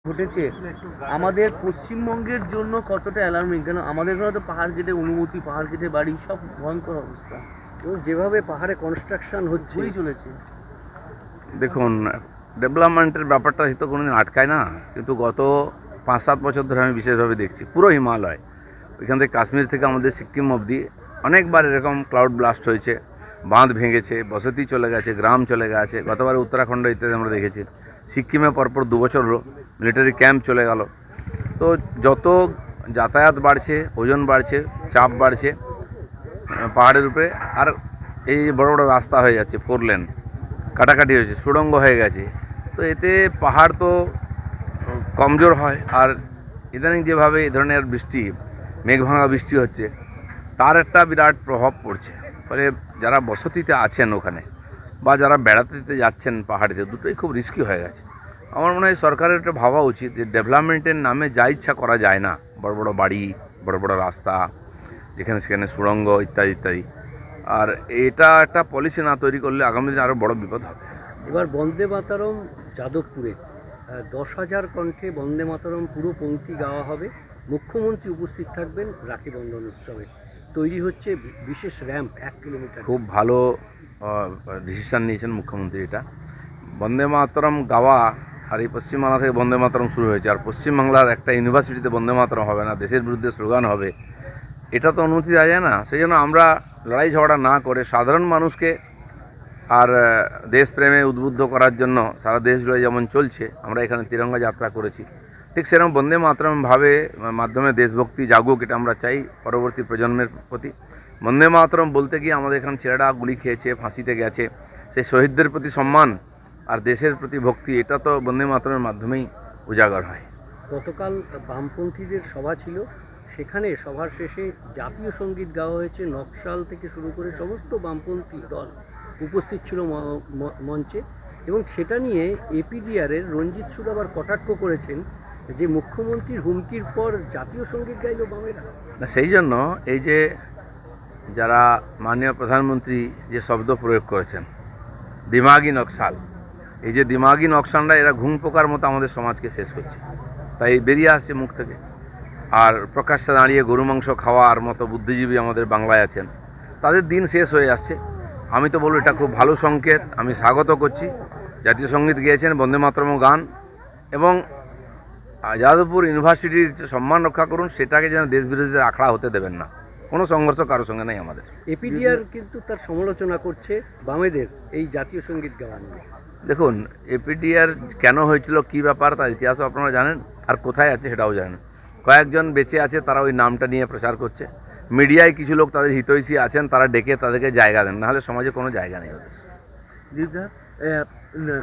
ঘটেছে আমাদের পশ্চিমবঙ্গের জন্য কতটা অ্যালার্মিং, কেন আমাদের ঘরে তো পাহাড় কেটে অনুমতি, পাহাড় কেটে বাড়ি, সব ভয়ঙ্কর অবস্থা এবং যেভাবে পাহাড়ে কনস্ট্রাকশন হয়েই চলেছে। দেখুন, ডেভেলপমেন্টের ব্যাপারটা তো কোনোদিন আটকায় না, কিন্তু গত 5-7 বছর ধরে আমি বিশেষভাবে দেখছি পুরো হিমালয়, ওইখান থেকে কাশ্মীর থেকে আমাদের সিকিম অবধি অনেকবার এরকম ক্লাউড ব্লাস্ট হয়েছে, বাঁধ ভেঙেছে, বসতি চলে গেছে, গ্রাম চলে গেছে। গতবার উত্তরাখণ্ড ইত্যাদি আমরা দেখেছি। সিকিমে পরপর 2 বছর হলো মিলিটারি ক্যাম্প চলে গেল। তো যত যাতায়াত বাড়ছে, ওজন বাড়ছে, চাপ বাড়ছে পাহাড়ের উপরে, আর এই বড় বড় রাস্তা হয়ে যাচ্ছে, 4 লেন কাটাকাটি হয়েছে, সুড়ঙ্গ হয়ে গেছে। তো এতে পাহাড় তো কমজোর হয়, আর ইদানিং যেভাবে এই ধরনের বৃষ্টি, মেঘ ভাঙা বৃষ্টি হচ্ছে, তার একটা বিরাট প্রভাব পড়ছে। ফলে যারা বসতিতে আছেন ওখানে বা যারা বেড়াতে যাচ্ছেন পাহাড়িতে, দুটোই খুব রিস্কি হয়ে গেছে। আমার মনে হয় সরকারের একটা ভাবা উচিত যে ডেভেলপমেন্টের নামে যা ইচ্ছা করা যায় না, বড় বড় বাড়ি, বড় বড় রাস্তা, যেখানে সেখানে সুড়ঙ্গ ইত্যাদি ইত্যাদি। আর এটা একটা পলিসি না তৈরি করলে আগামী দিনে আরও বড় বিপদ হবে। এবার বন্দে মাতরম যাদবপুরে 10,000 কণ্ঠে বন্দে মাতরম পুরো পংক্তি গাওয়া হবে। মুখ্যমন্ত্রী উপস্থিত থাকবেন রাখি বন্ধন উৎসবে। তৈরি হচ্ছে বিশেষ র্যাম্প 1 কিলোমিটার। খুব ভালো ডিসিশান নিয়েছেন মুখ্যমন্ত্রী। এটা বন্দে মাতরম গাওয়া, আর এই পশ্চিমবাংলা থেকে বন্দে মাতরম শুরু হয়েছে, আর পশ্চিমবাংলার একটা ইউনিভার্সিটিতে বন্দে মাতরম হবে না, দেশের বিরুদ্ধে স্লোগান হবে, এটা তো অনুমতি দেওয়া যায় না। সেই জন্য আমরা লড়াই ঝগড়া না করে সাধারণ মানুষকে আর দেশপ্রেমে উদ্বুদ্ধ করার জন্য সারা দেশ জুড়ে যেমন চলছে, আমরা এখানে তিরঙ্গা যাত্রা করেছি, ঠিক সেরকম বন্দে মাতরম ভাবে মাধ্যমে দেশভক্তি জাগুক, এটা আমরা চাই পরবর্তী প্রজন্মের প্রতি। বন্দে মাতরম বলতে গিয়ে আমাদের এখানে ছেলেরা গুলি খেয়েছে, ফাঁসিতে গেছে, সেই শহীদদের প্রতি সম্মান আর দেশের প্রতি ভক্তি, এটা তো বন্দে মাতরমের মাধ্যমেই উজাগর হয়। গতকাল বামপন্থীদের সভা ছিল, সেখানে সভার শেষে জাতীয় সঙ্গীত গাওয়া হয়েছে। নকশাল থেকে শুরু করে সমস্ত বামপন্থী দল উপস্থিত ছিল মঞ্চে, এবং সেটা নিয়ে এপিডিআরের রঞ্জিত সুদ আবার কটাক্ষ করেছেন যে মুখ্যমন্ত্রীর হুমকির পর জাতীয় সঙ্গীত গাইল বামেরা। না, সেই জন্য এই যে যারা মাননীয় প্রধানমন্ত্রী যে শব্দ প্রয়োগ করেছেন, দিমাগি নকশাল, এই যে দিমাগি নকশালরা এরা ঘুম পোকার মতো আমাদের সমাজকে শেষ করছে, তাই বেরিয়ে আসছে মুখ থেকে। আর প্রকাশ্যে দাঁড়িয়ে গরু মাংস খাওয়ার মতো বুদ্ধিজীবী আমাদের বাংলায় আছেন, তাদের দিন শেষ হয়ে আসছে। আমি তো বলবো এটা খুব ভালো সংকেত, আমি স্বাগত করছি। জাতীয় সঙ্গীত গেয়েছেন, বন্দে মাতরম গান, এবং যাদবপুর ইউনিভার্সিটির সম্মান রক্ষা করুন, সেটাকে যেন দেশ বিরোধীদের আখড়া হতে দেবেন না। কোনো সংঘর্ষ কারোর সঙ্গে নেই আমাদের। এপিডিআর কিন্তু তার সমালোচনা করছে বামেদের এই জাতীয় সঙ্গীত গাওয়া নিয়ে। দেখুন, এপিডিআর কেন হয়েছিল, কী ব্যাপার, তার ইতিহাসও আপনারা জানেন, আর কোথায় আছে সেটাও জানেন। কয়েকজন বেঁচে আছে, তারা ওই নামটা নিয়ে প্রচার করছে। মিডিয়ায় কিছু লোক তাদের হিতৈষী আছেন, তারা ডেকে তাদেরকে জায়গা দেন, নাহলে সমাজে কোনো জায়গা নেই ওদের। দিদা,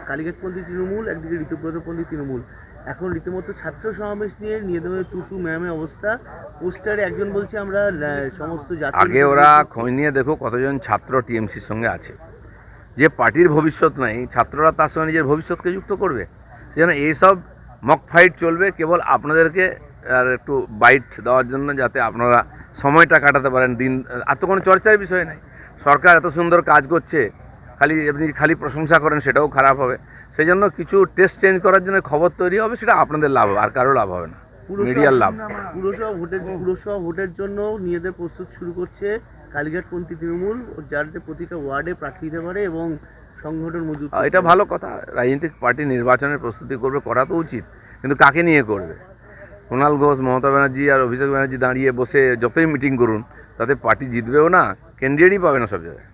কালীঘাটপন্থী তৃণমূল, একদিকে ঋতুব্রতপন্থী তৃণমূল, এখন রীতিমতো ছাত্র সমাবেশ নিয়ে দেবে তুতু ম্যামে অবস্থা। পোস্টারে একজন বলছে আমরা সমস্ত জাতি, আগে ওরা খোঁজ নিয়ে দেখো কতজন ছাত্র টিএমসির সঙ্গে আছে। যে পার্টির ভবিষ্যৎ নাই, ছাত্ররা তার সঙ্গে নিজের ভবিষ্যৎকে যুক্ত করবে। সেজন্য এইসব মক ফাইট চলবে কেবল আপনাদেরকে আর একটু বাইট দেওয়ার জন্য, যাতে আপনারা সময়টা কাটাতে পারেন। দিন আর তো কোনো চর্চার বিষয় নাই। সরকার এত সুন্দর কাজ করছে, আপনি খালি প্রশংসা করেন, সেটাও খারাপ হবে। সেই জন্য কিছু টেস্ট চেঞ্জ করার জন্য খবর তৈরি হবে, সেটা আপনাদের লাভ হবে, আর কারো লাভ হবে না, মিডিয়ার লাভ। পুরসভা ভোটের জন্য নিজেদের প্রস্তুত শুরু করছে কালীঘাটপন্থী তৃণমূল, যাতে প্রতিটা ওয়ার্ডে প্রার্থী দিতে পারে এবং সংগঠন মজুত। এটা ভালো কথা, রাজনৈতিক পার্টি নির্বাচনের প্রস্তুতি করবে, করা তো উচিত, কিন্তু কাকে নিয়ে করবে? কুণাল ঘোষ, মমতা ব্যানার্জি আর অভিষেক ব্যানার্জি দাঁড়িয়ে বসে যতই মিটিং করুন, তাতে পার্টি জিতবেও না, ক্যান্ডিডেটই পাবে না সব জায়গায়।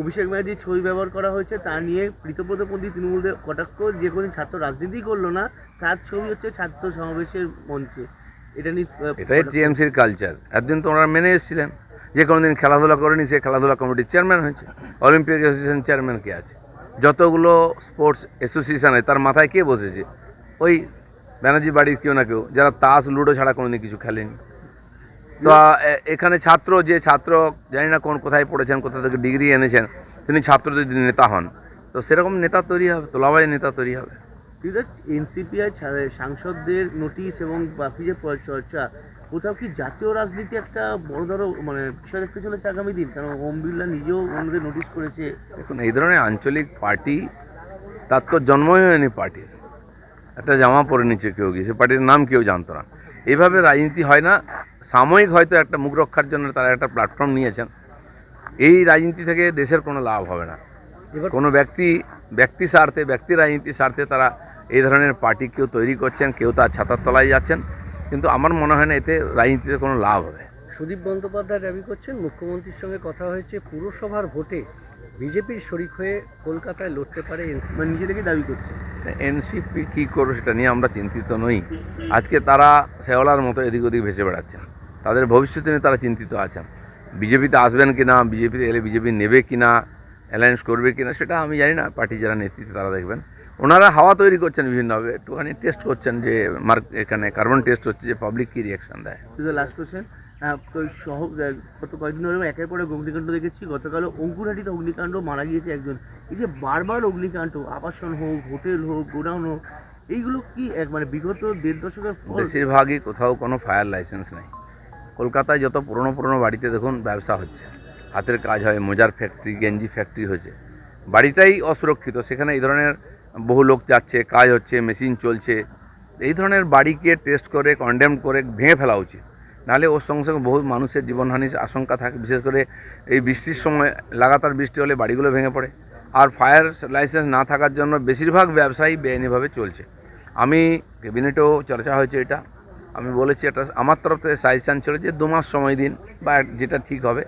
অভিষেক ব্যানার্জির ছবি ব্যবহার করা হয়েছে, তা নিয়ে ঋতুব্রতপন্থী তৃণমূলদের কটাক্ষ, যে কোনো ছাত্র রাজনীতি করলো না, তার ছবি হচ্ছে ছাত্র সমাবেশের মঞ্চে। এটা নিয়ে এটাই টিএমসির কালচার। একদিন তো ওনারা মেনে এসেছিলেন, যে কোনো দিন খেলাধুলা করেনি, সে খেলাধুলা কমিটির চেয়ারম্যান হয়েছে। অলিম্পিক অ্যাসোসিয়েশন চেয়ারম্যান কে আছে? যতগুলো স্পোর্টস অ্যাসোসিয়েশন আছে, তার মাথায় কে বসেছে? ওই ব্যানার্জি বাড়ির কেউ না কেউ, যারা তাস লুডো ছাড়া কোনোদিন কিছু খেলেনি। তো এখানে যে ছাত্র জানি না কোথায় পড়েছেন, কোথা থেকে ডিগ্রি এনেছেন, তিনি ছাত্রদের যদি নেতা হন, তো সেরকম নেতা তৈরি হবে, তোলাবাজি নেতা তৈরি হবে। এনসিপিআই সাংসদদের নোটিশ এবং বাকি যে চর্চা, কোথাও কি জাতীয় রাজনীতি একটা বড় বিষয় দেখতে চলেছে আগামী দিন? কারণ ওম বিড়লা নিজেও অন্যদের নোটিশ করেছে। দেখুন, এই ধরনের আঞ্চলিক পার্টি, তার তো জন্মই হয়নি পার্টির। একটা জামা পরে নিচ্ছে কেউ গিয়ে, সে পার্টির নাম কেউ জানতো না। এইভাবে রাজনীতি হয় না। সাময়িক হয়তো একটা মুখ রক্ষার জন্য তারা একটা প্ল্যাটফর্ম নিয়েছেন। এই রাজনীতি থেকে দেশের কোনো লাভ হবে না। এবার কোনো ব্যক্তি স্বার্থে, ব্যক্তি রাজনীতির স্বার্থে তারা এই ধরনের পার্টি কেউ তৈরি করছেন, কেউ তার ছাতার তলায় যাচ্ছেন, কিন্তু আমার মনে হয় না এতে রাজনীতিতে কোনো লাভ হবে। সুদীপ বন্দ্যোপাধ্যায় দাবি করছেন মুখ্যমন্ত্রীর সঙ্গে কথা হয়েছে, পুরসভার ভোটে বিজেপির শরিক হয়ে কলকাতায় লড়তে পারে এনসিপি। মানে নিজে থেকে দাবি করছে। এনসিপি কী করবে সেটা নিয়ে আমরা চিন্তিত নই। আজকে তারা শেওলার মতো এদিক ওদিক ভেসে বেড়াচ্ছেন, তাদের ভবিষ্যৎ নিয়ে তারা চিন্তিত আছেন। বিজেপিতে আসবেন কি না, বিজেপিতে এলে বিজেপি নেবে কি না, অ্যালায়েন্স করবে কি না, সেটা আমি জানি না। পার্টি যারা নেতৃত্বে তারা দেখবেন। ওনারা হাওয়া তৈরি করছেন বিভিন্নভাবে, একটুখানি টেস্ট করছেন যে এখানে কার্বন টেস্ট হচ্ছে যে পাবলিক কী রিয়াকশান দেয়। লাস্ট কোশ্চেন, গত কয়েকদিন ধরে একের পরে অগ্নিকাণ্ড দেখেছি। গতকাল অঙ্কুরহাটিতে অগ্নিকাণ্ড, মারা গিয়েছে একজন। এই যে বারবার অগ্নিকাণ্ড, আবাসন হোক, হোটেল হোক, গোডাউন হোক, এইগুলো কি মানে বিগত 1.5 দশকের ফল? বেশিরভাগই কোথাও কোনো ফায়ার লাইসেন্স নেই। কলকাতায় যত পুরনো বাড়িতে দেখুন ব্যবসা হচ্ছে, হাতের কাজ হয়, মোজার ফ্যাক্টরি, গেঞ্জি ফ্যাক্টরি হয়েছে, বাড়িটাই অসুরক্ষিত। সেখানে এই ধরনের বহু লোক যাচ্ছে, কাজ হচ্ছে, মেশিন চলছে। এই ধরনের বাড়িকে টেস্ট করে, কন্ডেম করে ভেঙে ফেলা উচিত। নাহলে ওর সঙ্গে সঙ্গে বহু মানুষের জীবনহানির আশঙ্কা থাকে। বিশেষ করে এই বৃষ্টির সময় লাগাতার বৃষ্টি হলে বাড়িগুলো ভেঙে পড়ে। আর ফায়ার লাইসেন্স না থাকার জন্য বেশিরভাগ ব্যবসায়ী বেআইনিভাবে চলছে। আমি ক্যাবিনেটেও চর্চা হয়েছে এটা, আমি বলেছি এটা আমার তরফ থেকে সাজেশান ছিল যে 2 মাস সময় দিন, বা যেটা ঠিক হবে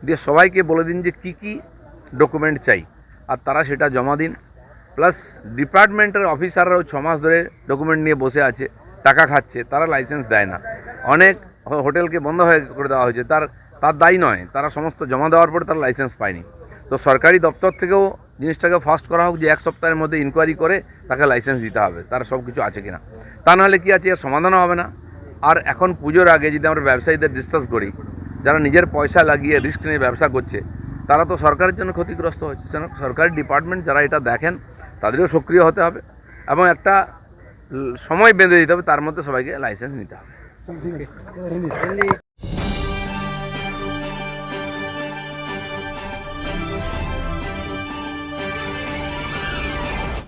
দিয়ে সবাইকে বলে দিন যে কী ডকুমেন্ট চাই, আর তারা সেটা জমা দিন। প্লাস ডিপার্টমেন্টের অফিসাররাও 6 মাস ধরে ডকুমেন্ট নিয়ে বসে আছে, টাকা খাচ্ছে, তারা লাইসেন্স দেয় না। অনেক হোটেলকে বন্ধ করে দেওয়া হয়েছে, তার দায়ী নয়, তারা সমস্ত জমা দেওয়ার পরে তারা লাইসেন্স পায়নি। তো সরকারি দপ্তর থেকেও জিনিসটাকে ফাস্ট করা হোক যে 1 সপ্তাহের মধ্যে ইনকোয়ারি করে তাকে লাইসেন্স দিতে হবে, তার সব কিছু আছে কিনা। তা নাহলে কী আছে, এর সমাধানও হবে না। আর এখন পুজোর আগে যদি আমরা ব্যবসায়ীদের ডিস্টার্ব করি, যারা নিজের পয়সা লাগিয়ে রিস্ক নিয়ে ব্যবসা করছে, তারা তো সরকারের জন্য ক্ষতিগ্রস্ত হচ্ছে। সরকারি ডিপার্টমেন্ট যারা এটা দেখেন তাদেরও সক্রিয় হতে হবে এবং একটা সময় বেঁধে দিতে হবে, তার মধ্যে সবাইকে লাইসেন্স নিতে হবে।